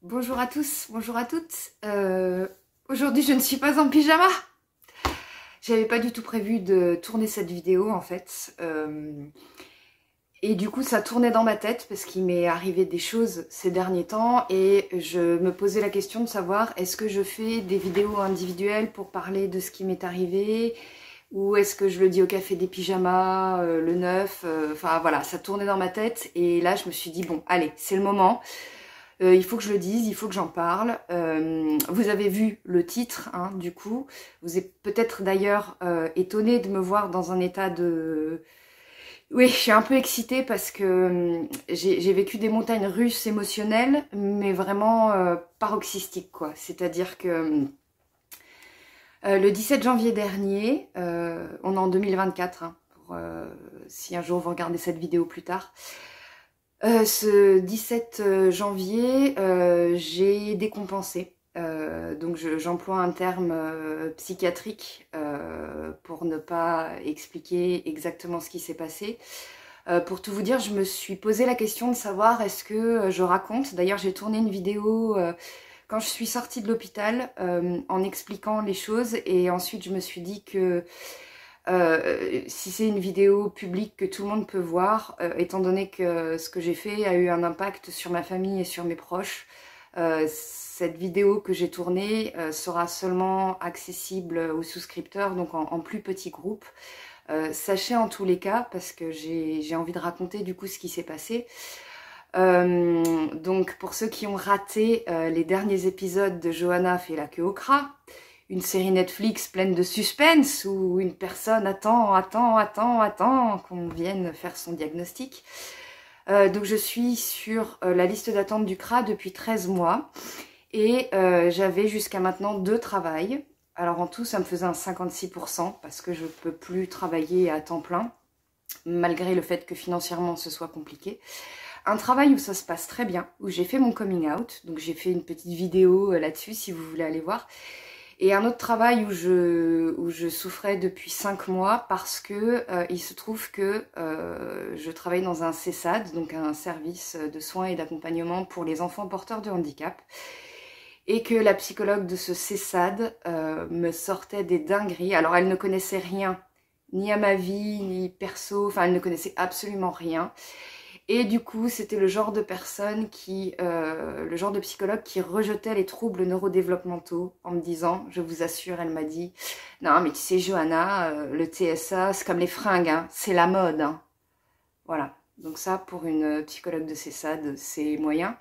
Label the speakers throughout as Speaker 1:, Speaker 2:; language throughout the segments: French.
Speaker 1: Bonjour à tous, bonjour à toutes. Aujourd'hui, je ne suis pas en pyjama. J'avais pas du tout prévu de tourner cette vidéo en fait. Et du coup, ça tournait dans ma tête parce qu'il m'est arrivé des choses ces derniers temps et je me posais la question de savoir est-ce que je fais des vidéos individuelles pour parler de ce qui m'est arrivé ou est-ce que je le dis au café des pyjamas le 9. Enfin voilà, ça tournait dans ma tête et là, je me suis dit bon, allez, c'est le moment. Il faut que je le dise, il faut que j'en parle. Vous avez vu le titre, hein, du coup. Vous êtes peut-être d'ailleurs étonné de me voir dans un état de... Oui, je suis un peu excitée parce que j'ai vécu des montagnes russes émotionnelles, mais vraiment paroxystiques, quoi. C'est-à-dire que le 17 janvier dernier, on est en 2024, hein, si un jour vous regardez cette vidéo plus tard, ce 17 janvier, j'ai décompensé. Donc j'emploie un terme psychiatrique pour ne pas expliquer exactement ce qui s'est passé. Pour tout vous dire, je me suis posé la question de savoir est-ce que je raconte. D'ailleurs, j'ai tourné une vidéo quand je suis sortie de l'hôpital en expliquant les choses et ensuite je me suis dit que si c'est une vidéo publique que tout le monde peut voir, étant donné que ce que j'ai fait a eu un impact sur ma famille et sur mes proches, cette vidéo que j'ai tournée sera seulement accessible aux souscripteurs, donc en plus petit groupe. Sachez en tous les cas, parce que j'ai envie de raconter du coup ce qui s'est passé. Donc pour ceux qui ont raté les derniers épisodes de Johanna fait la queue au cras, une série Netflix pleine de suspense où une personne attend qu'on vienne faire son diagnostic. Donc je suis sur la liste d'attente du CRA depuis 13 mois et j'avais jusqu'à maintenant 2 travails. Alors en tout ça me faisait un 56% parce que je peux plus travailler à temps plein malgré le fait que financièrement ce soit compliqué. Un travail où ça se passe très bien, où j'ai fait mon coming out, donc j'ai fait une petite vidéo là-dessus si vous voulez aller voir. Et un autre travail où je souffrais depuis 5 mois parce que il se trouve que je travaille dans un CESAD, donc un service de soins et d'accompagnement pour les enfants porteurs de handicap. Et que la psychologue de ce CESAD me sortait des dingueries. Alors elle ne connaissait rien, ni à ma vie, ni perso, enfin elle ne connaissait absolument rien. Et du coup, c'était le genre de personne le genre de psychologue qui rejetait les troubles neurodéveloppementaux en me disant, je vous assure, elle m'a dit, non mais tu sais Johanna, le TSA c'est comme les fringues, hein, c'est la mode. Hein. Voilà, donc ça pour une psychologue de CESAD, c'est moyen.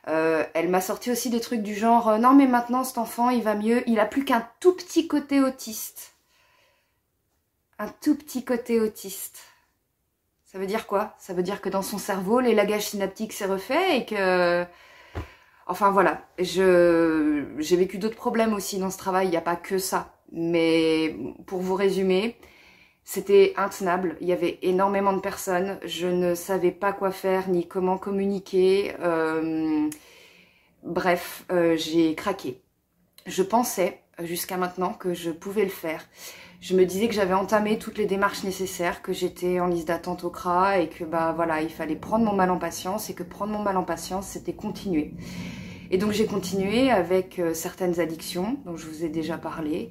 Speaker 1: Elle m'a sorti aussi des trucs du genre, non mais maintenant cet enfant il va mieux, il a plus qu'un tout petit côté autiste. Un tout petit côté autiste. Ça veut dire quoi? Ça veut dire que dans son cerveau, l'élagage synaptique s'est refait et que... Enfin voilà, j'ai vécu d'autres problèmes aussi dans ce travail, il n'y a pas que ça. Mais pour vous résumer, c'était intenable, il y avait énormément de personnes, je ne savais pas quoi faire ni comment communiquer. Bref, j'ai craqué. Je pensais jusqu'à maintenant que je pouvais le faire. Je me disais que j'avais entamé toutes les démarches nécessaires, que j'étais en liste d'attente au CRA et que bah voilà, il fallait prendre mon mal en patience et que prendre mon mal en patience, c'était continuer. Et donc j'ai continué avec certaines addictions dont je vous ai déjà parlé.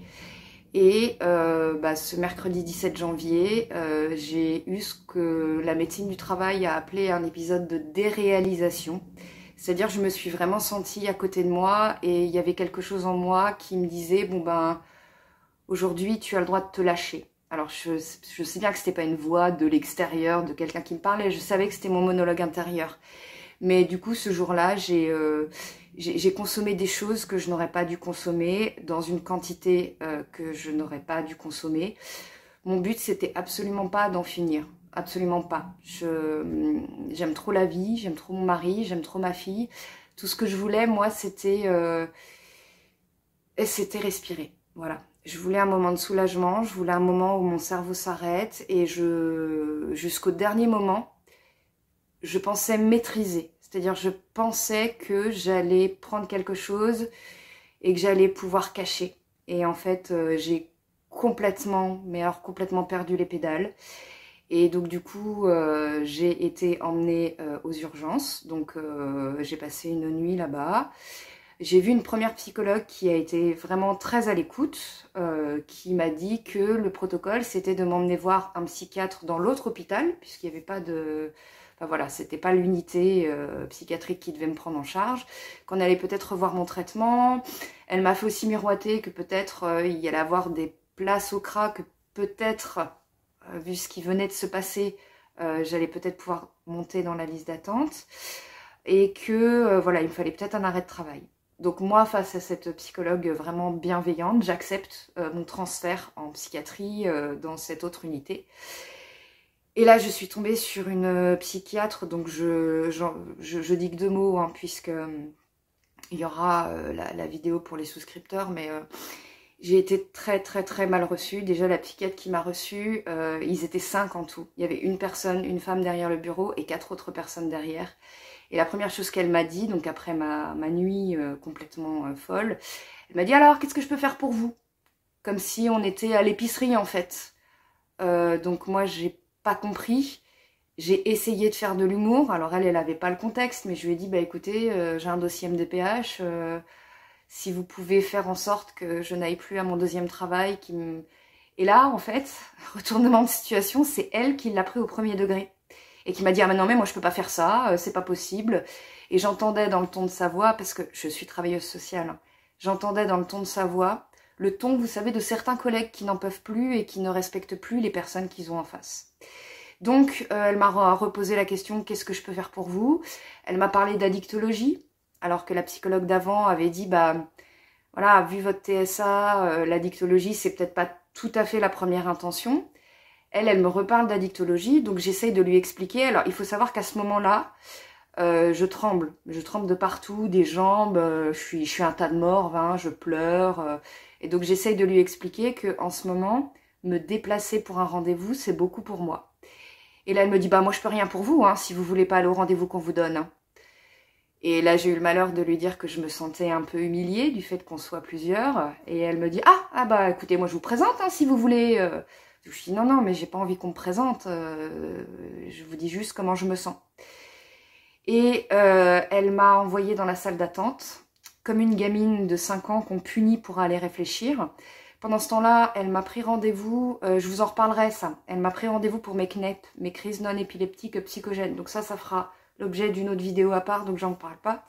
Speaker 1: Et ce mercredi 17 janvier, j'ai eu ce que la médecine du travail a appelé un épisode de déréalisation. C'est-à-dire je me suis vraiment sentie à côté de moi et il y avait quelque chose en moi qui me disait bon ben aujourd'hui tu as le droit de te lâcher. Alors je sais bien que c'était pas une voix de l'extérieur, de quelqu'un qui me parlait, je savais que c'était mon monologue intérieur. Mais du coup ce jour-là j'ai consommé des choses que je n'aurais pas dû consommer dans une quantité que je n'aurais pas dû consommer. Mon but c'était absolument pas d'en finir. Absolument pas. J'aime trop la vie, j'aime trop mon mari, j'aime trop ma fille. Tout ce que je voulais, moi, c'était respirer. Voilà. Je voulais un moment de soulagement, je voulais un moment où mon cerveau s'arrête et jusqu'au dernier moment, je pensais maîtriser. C'est-à-dire, je pensais que j'allais prendre quelque chose et que j'allais pouvoir cacher. Et en fait, j'ai complètement, mais alors complètement perdu les pédales. Et donc du coup, j'ai été emmenée aux urgences, donc j'ai passé une nuit là-bas. J'ai vu une première psychologue qui a été vraiment très à l'écoute, qui m'a dit que le protocole, c'était de m'emmener voir un psychiatre dans l'autre hôpital, puisqu'il n'y avait pas de... Enfin voilà, c'était pas l'unité psychiatrique qui devait me prendre en charge, qu'on allait peut-être revoir mon traitement. Elle m'a fait aussi miroiter que peut-être il y allait avoir des places au CRA, que peut-être, vu ce qui venait de se passer, j'allais peut-être pouvoir monter dans la liste d'attente, et que voilà, il me fallait peut-être un arrêt de travail. Donc moi, face à cette psychologue vraiment bienveillante, j'accepte mon transfert en psychiatrie dans cette autre unité. Et là, je suis tombée sur une psychiatre, donc je dis que 2 mots, hein, puisque il y aura la vidéo pour les souscripteurs, mais j'ai été très mal reçue. Déjà, la psychiatre qui m'a reçue, ils étaient 5 en tout. Il y avait une personne, une femme derrière le bureau et 4 autres personnes derrière. Et la première chose qu'elle m'a dit, donc après ma nuit complètement folle, elle m'a dit « Alors, qu'est-ce que je peux faire pour vous ?» Comme si on était à l'épicerie en fait. Donc moi, j'ai pas compris. J'ai essayé de faire de l'humour. Alors elle avait pas le contexte, mais je lui ai dit « Bah écoutez, j'ai un dossier MDPH, si vous pouvez faire en sorte que je n'aille plus à mon deuxième travail. » Et là, en fait, retournement de situation, c'est elle qui l'a pris au premier degré. Et qui m'a dit « Ah mais non, mais moi je peux pas faire ça, c'est pas possible. » Et j'entendais dans le ton de sa voix, parce que je suis travailleuse sociale, hein, j'entendais dans le ton de sa voix le ton, vous savez, de certains collègues qui n'en peuvent plus et qui ne respectent plus les personnes qu'ils ont en face. Donc elle m'a reposé la question « Qu'est-ce que je peux faire pour vous ?» Elle m'a parlé d'addictologie, alors que la psychologue d'avant avait dit « Bah voilà, vu votre TSA, l'addictologie c'est peut-être pas tout à fait la première intention. » Elle me reparle d'addictologie, donc j'essaye de lui expliquer. Alors, il faut savoir qu'à ce moment-là, je tremble de partout, des jambes, je suis un tas de morve, hein, je pleure. Et donc, j'essaye de lui expliquer qu'en ce moment, me déplacer pour un rendez-vous, c'est beaucoup pour moi. Et là, elle me dit, bah moi, je peux rien pour vous, hein, si vous voulez pas aller au rendez-vous qu'on vous donne. Hein. Et là, j'ai eu le malheur de lui dire que je me sentais un peu humiliée du fait qu'on soit plusieurs. Et elle me dit, ah bah écoutez, moi, je vous présente, hein, si vous voulez... Je dis non, mais j'ai pas envie qu'on me présente, je vous dis juste comment je me sens. Et elle m'a envoyée dans la salle d'attente, comme une gamine de 5 ans qu'on punit pour aller réfléchir. Pendant ce temps-là, elle m'a pris rendez-vous, je vous en reparlerai ça, elle m'a pris rendez-vous pour mes CNEP, mes crises non épileptiques psychogènes. Donc ça fera l'objet d'une autre vidéo à part, donc j'en parle pas.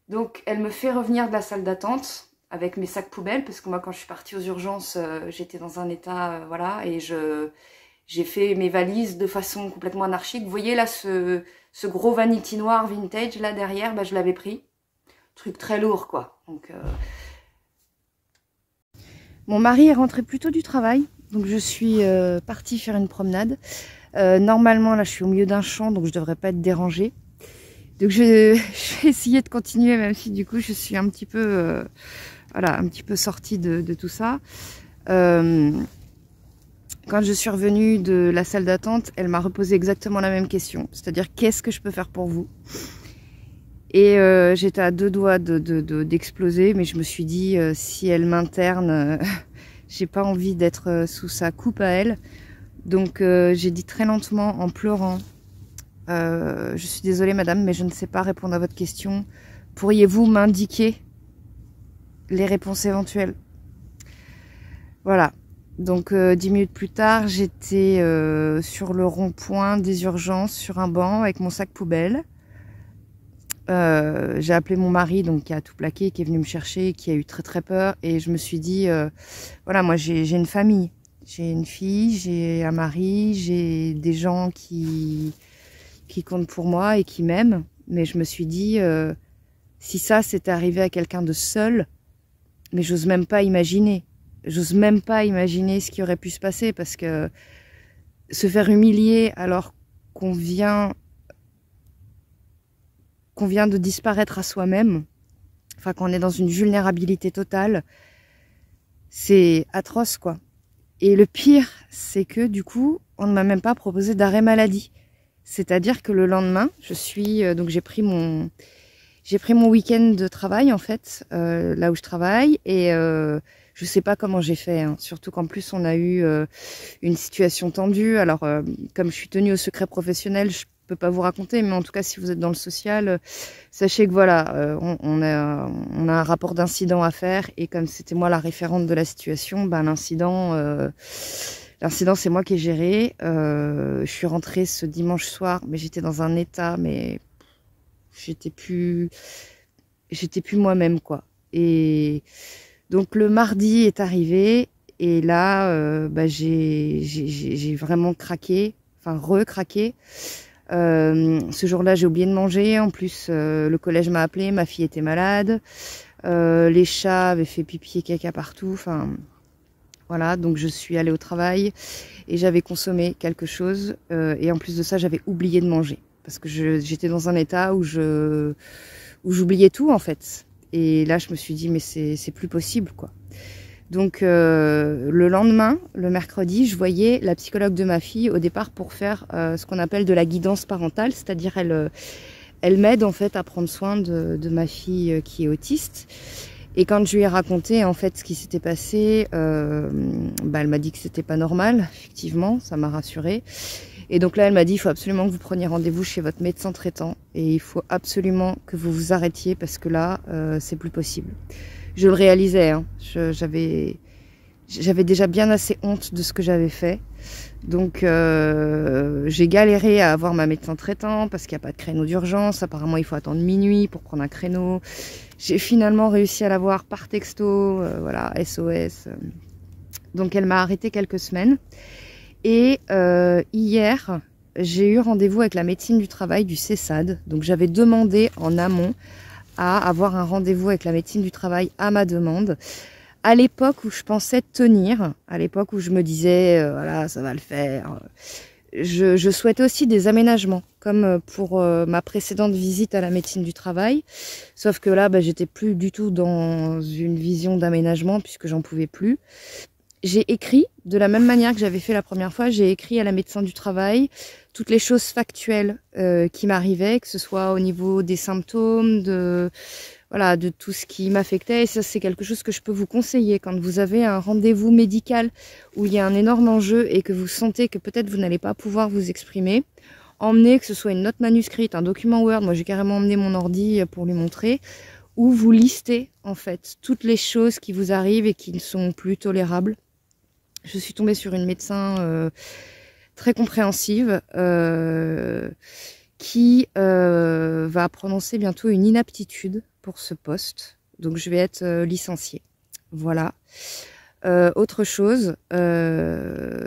Speaker 1: Donc elle me fait revenir de la salle d'attente, avec mes sacs poubelles, parce que moi quand je suis partie aux urgences, j'étais dans un état, voilà, et j'ai fait mes valises de façon complètement anarchique. Vous voyez là ce gros vanity noir vintage là derrière, bah, je l'avais pris. Truc très lourd quoi. Donc, Mon mari est rentré plus tôt du travail, donc je suis partie faire une promenade. Normalement là je suis au milieu d'un champ, donc je devrais pas être dérangée. Donc je vais essayer de continuer, même si du coup je suis un petit peu... voilà, un petit peu sortie de tout ça. Quand je suis revenue de la salle d'attente, elle m'a reposé exactement la même question. C'est-à-dire, qu'est-ce que je peux faire pour vous? Et j'étais à 2 doigts d'exploser, mais je me suis dit, si elle m'interne, j'ai pas envie d'être sous sa coupe à elle. Donc j'ai dit très lentement, en pleurant, je suis désolée madame, mais je ne sais pas répondre à votre question. Pourriez-vous m'indiquer les réponses éventuelles? Voilà. Donc 10 minutes plus tard, j'étais sur le rond-point des urgences, sur un banc avec mon sac poubelle. J'ai appelé mon mari, donc qui a tout plaqué, qui est venu me chercher, qui a eu très peur. Et je me suis dit, voilà, moi j'ai une famille. J'ai une fille, j'ai un mari, j'ai des gens qui comptent pour moi et qui m'aiment. Mais je me suis dit, si ça c'était arrivé à quelqu'un de seul, mais j'ose même pas imaginer. J'ose même pas imaginer ce qui aurait pu se passer, parce que se faire humilier alors qu'on vient de disparaître à soi-même, enfin qu'on est dans une vulnérabilité totale, c'est atroce quoi. Et le pire, c'est que du coup, on ne m'a même pas proposé d'arrêt maladie. C'est-à-dire que le lendemain, donc j'ai pris mon week-end de travail en fait, là où je travaille, et Je sais pas comment j'ai fait, hein. Surtout qu'en plus on a eu une situation tendue. Alors comme je suis tenue au secret professionnel, je peux pas vous raconter, mais en tout cas si vous êtes dans le social, sachez que voilà, on a un rapport d'incident à faire, et comme c'était moi la référente de la situation, ben l'incident c'est moi qui ai géré. Je suis rentrée ce dimanche soir, mais j'étais dans un état, mais j'étais plus moi-même, quoi. Et donc le mardi est arrivé, et là j'ai vraiment craqué, enfin recraqué. Ce jour-là j'ai oublié de manger, en plus le collège m'a appelé, ma fille était malade, les chats avaient fait pipi et caca partout, enfin voilà, donc je suis allée au travail et j'avais consommé quelque chose, et en plus de ça j'avais oublié de manger parce que j'étais dans un état où j'oubliais tout en fait. Et là je me suis dit mais c'est plus possible, quoi. Donc le lendemain, le mercredi, je voyais la psychologue de ma fille au départ pour faire ce qu'on appelle de la guidance parentale, c'est-à-dire elle m'aide en fait à prendre soin de ma fille qui est autiste. Et quand je lui ai raconté en fait ce qui s'était passé, elle m'a dit que c'était pas normal, effectivement, ça m'a rassurée. Et donc là, elle m'a dit, il faut absolument que vous preniez rendez-vous chez votre médecin traitant, et il faut absolument que vous vous arrêtiez parce que là, c'est plus possible. Je le réalisais, hein. J'avais déjà bien assez honte de ce que j'avais fait. Donc j'ai galéré à avoir ma médecin traitant parce qu'il n'y a pas de créneau d'urgence. Apparemment, il faut attendre minuit pour prendre un créneau. J'ai finalement réussi à l'avoir par texto, voilà, SOS. Donc elle m'a arrêté quelques semaines. Et hier, j'ai eu rendez-vous avec la médecine du travail du CESAD. Donc j'avais demandé en amont à avoir un rendez-vous avec la médecine du travail à ma demande. À l'époque où je pensais tenir, à l'époque où je me disais, voilà, ça va le faire. Je souhaitais aussi des aménagements, comme pour ma précédente visite à la médecine du travail. Sauf que là, j'étais plus du tout dans une vision d'aménagement puisque j'en pouvais plus. J'ai écrit, de la même manière que j'avais fait la première fois, j'ai écrit à la médecin du travail toutes les choses factuelles qui m'arrivaient, que ce soit au niveau des symptômes, de tout ce qui m'affectait. Et ça, c'est quelque chose que je peux vous conseiller quand vous avez un rendez-vous médical où il y a un énorme enjeu et que vous sentez que peut-être vous n'allez pas pouvoir vous exprimer. Emmenez, que ce soit une note manuscrite, un document Word, moi j'ai carrément emmené mon ordi pour lui montrer, où vous listez en fait toutes les choses qui vous arrivent et qui ne sont plus tolérables. Je suis tombée sur une médecin très compréhensive qui va prononcer bientôt une inaptitude pour ce poste. Donc je vais être licenciée. Voilà. Autre chose,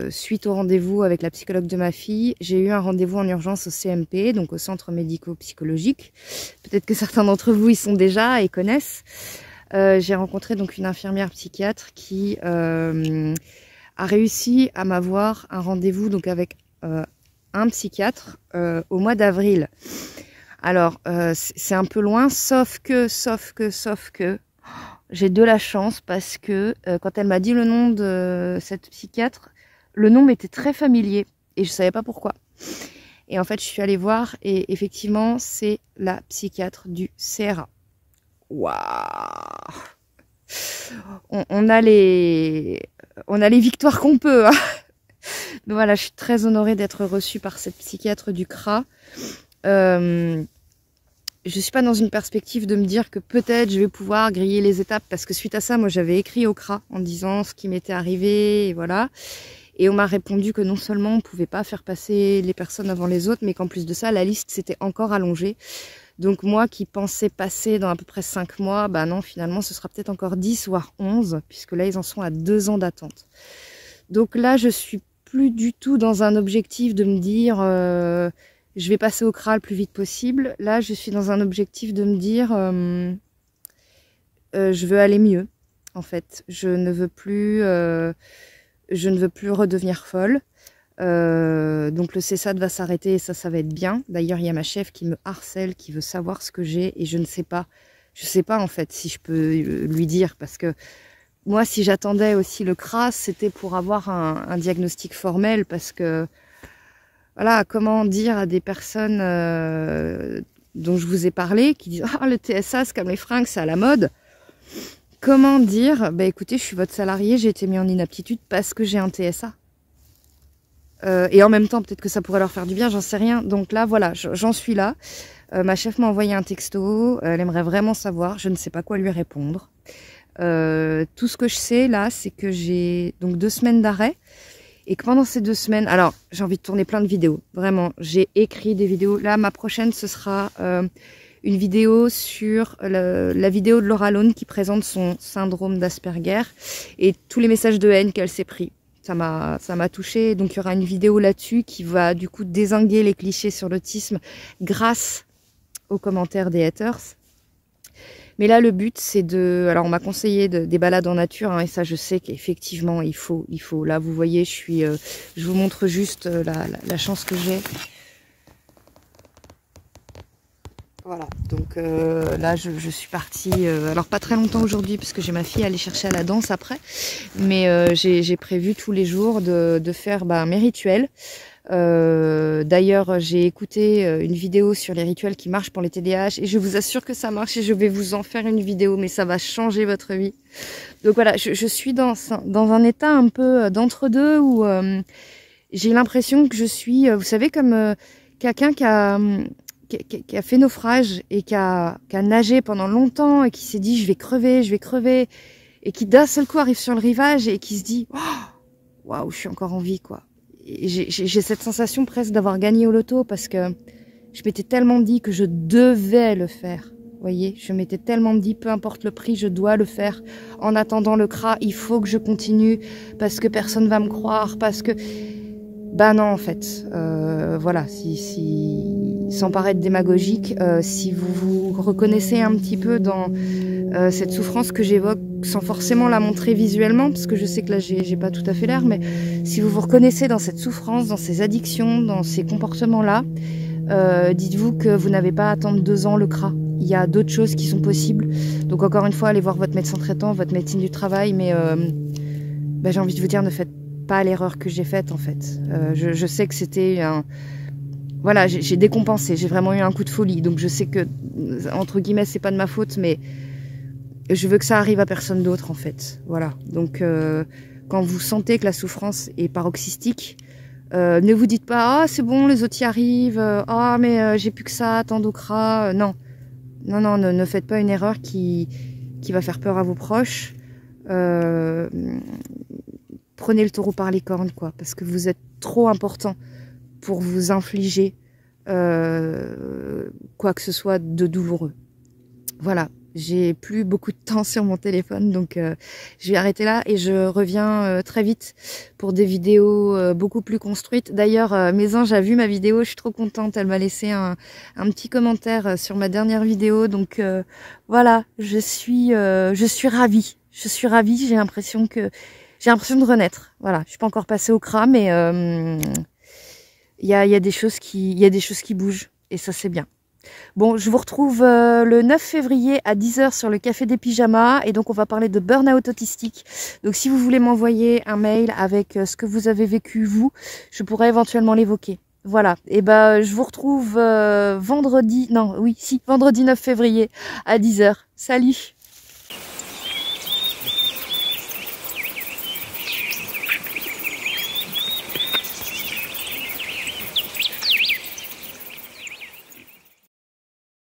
Speaker 1: suite au rendez-vous avec la psychologue de ma fille, j'ai eu un rendez-vous en urgence au CMP, donc au centre médico-psychologique. Peut-être que certains d'entre vous y sont déjà et connaissent. J'ai rencontré donc une infirmière psychiatre qui a réussi à m'avoir un rendez-vous donc avec un psychiatre au mois d'avril. Alors c'est un peu loin, sauf que j'ai de la chance parce que quand elle m'a dit le nom de cette psychiatre, le nom m'était très familier et je savais pas pourquoi. Et en fait je suis allée voir et effectivement c'est la psychiatre du CRA. Waouh! On a les victoires qu'on peut, hein. Donc voilà, je suis très honorée d'être reçue par cette psychiatre du CRA. Je suis pas dans une perspective de me dire que peut-être je vais pouvoir griller les étapes, parce que suite à ça, moi j'avais écrit au CRA en disant ce qui m'était arrivé, et voilà. Et on m'a répondu que non seulement on pouvait pas faire passer les personnes avant les autres, mais qu'en plus de ça, la liste s'était encore allongée. Donc moi qui pensais passer dans à peu près 5 mois, non, finalement ce sera peut-être encore 10 voire 11, puisque là ils en sont à 2 ans d'attente. Donc là je suis plus du tout dans un objectif de me dire je vais passer au CRA le plus vite possible. Là je suis dans un objectif de me dire je veux aller mieux en fait. Je ne veux plus redevenir folle. Donc le CESAD va s'arrêter et ça va être bien. D'ailleurs il y a ma chef qui me harcèle, qui veut savoir ce que j'ai et je ne sais pas. Je sais pas en fait si je peux lui dire, parce que moi si j'attendais aussi le CRA, c'était pour avoir un diagnostic formel, parce que voilà, comment dire à des personnes dont je vous ai parlé, qui disent ah le TSA c'est comme les fringues, c'est à la mode, comment dire, bah écoutez, je suis votre salarié, j'ai été mis en inaptitude parce que j'ai un TSA. Et en même temps, peut-être que ça pourrait leur faire du bien, j'en sais rien. Donc là, voilà, j'en suis là. Ma chef m'a envoyé un texto, elle aimerait vraiment savoir, je ne sais pas quoi lui répondre. Tout ce que je sais là, c'est que j'ai donc 2 semaines d'arrêt. Et que pendant ces 2 semaines, alors j'ai envie de tourner plein de vidéos, vraiment, j'ai écrit des vidéos. Là, ma prochaine, ce sera une vidéo sur la vidéo de Laura Lone qui présente son syndrome d'Asperger et tous les messages de haine qu'elle s'est pris. Ça m'a touchée, donc il y aura une vidéo là-dessus qui va du coup dézinguer les clichés sur l'autisme grâce aux commentaires des haters. Mais là, le but, c'est de... Alors, on m'a conseillé des balades en nature, hein, et ça, je sais qu'effectivement, il faut. Là, vous voyez, je vous montre juste la chance que j'ai. Voilà, donc là, je suis partie... alors, pas très longtemps aujourd'hui, parce que j'ai ma fille à aller chercher à la danse après. Mais j'ai prévu tous les jours de faire mes rituels. D'ailleurs, j'ai écouté une vidéo sur les rituels qui marchent pour les TDAH et je vous assure que ça marche et je vais vous en faire une vidéo, mais ça va changer votre vie. Donc voilà, je suis dans un état un peu d'entre-deux où j'ai l'impression que je suis, vous savez, comme quelqu'un qui a fait naufrage et qui a nagé pendant longtemps et qui s'est dit je vais crever et qui d'un seul coup arrive sur le rivage et qui se dit waouh, je suis encore en vie quoi. J'ai cette sensation presque d'avoir gagné au loto parce que je m'étais tellement dit que je devais le faire. Vous voyez, je m'étais tellement dit, peu importe le prix, je dois le faire. En attendant le CRA, il faut que je continue parce que personne va me croire, parce que... Bah non, en fait, voilà, sans paraître démagogique, si vous vous reconnaissez un petit peu dans cette souffrance que j'évoque, sans forcément la montrer visuellement, parce que je sais que là, j'ai pas tout à fait l'air, mais si vous vous reconnaissez dans cette souffrance, dans ces addictions, dans ces comportements-là, dites-vous que vous n'avez pas à attendre 2 ans le CRA. Il y a d'autres choses qui sont possibles. Donc encore une fois, allez voir votre médecin traitant, votre médecine du travail, mais j'ai envie de vous dire, ne faites pas l'erreur que j'ai faite en fait. Je sais que c'était un... Voilà, j'ai décompensé, j'ai vraiment eu un coup de folie, donc je sais que, entre guillemets, c'est pas de ma faute, mais je veux que ça arrive à personne d'autre en fait. Voilà, donc quand vous sentez que la souffrance est paroxystique, ne vous dites pas « Ah, c'est bon, les autres y arrivent, ah, mais j'ai plus que ça, attends au CRA. » Non, ne faites pas une erreur qui va faire peur à vos proches. Prenez le taureau par les cornes, quoi, parce que vous êtes trop important pour vous infliger quoi que ce soit de douloureux. Voilà, j'ai plus beaucoup de temps sur mon téléphone, donc je vais arrêter là et je reviens très vite pour des vidéos beaucoup plus construites. D'ailleurs, mes anges a vu ma vidéo, je suis trop contente, elle m'a laissé un petit commentaire sur ma dernière vidéo, donc voilà, je suis ravie. Je suis ravie, j'ai l'impression de renaître. Voilà, je suis pas encore passée au CRA, mais il y a des choses qui bougent et ça c'est bien. Bon, je vous retrouve le 9 février à 10 h sur le Café des Pyjamas et donc on va parler de burn-out autistique. Donc si vous voulez m'envoyer un mail avec ce que vous avez vécu vous, je pourrais éventuellement l'évoquer. Voilà, et je vous retrouve vendredi 9 février à 10 h. Salut!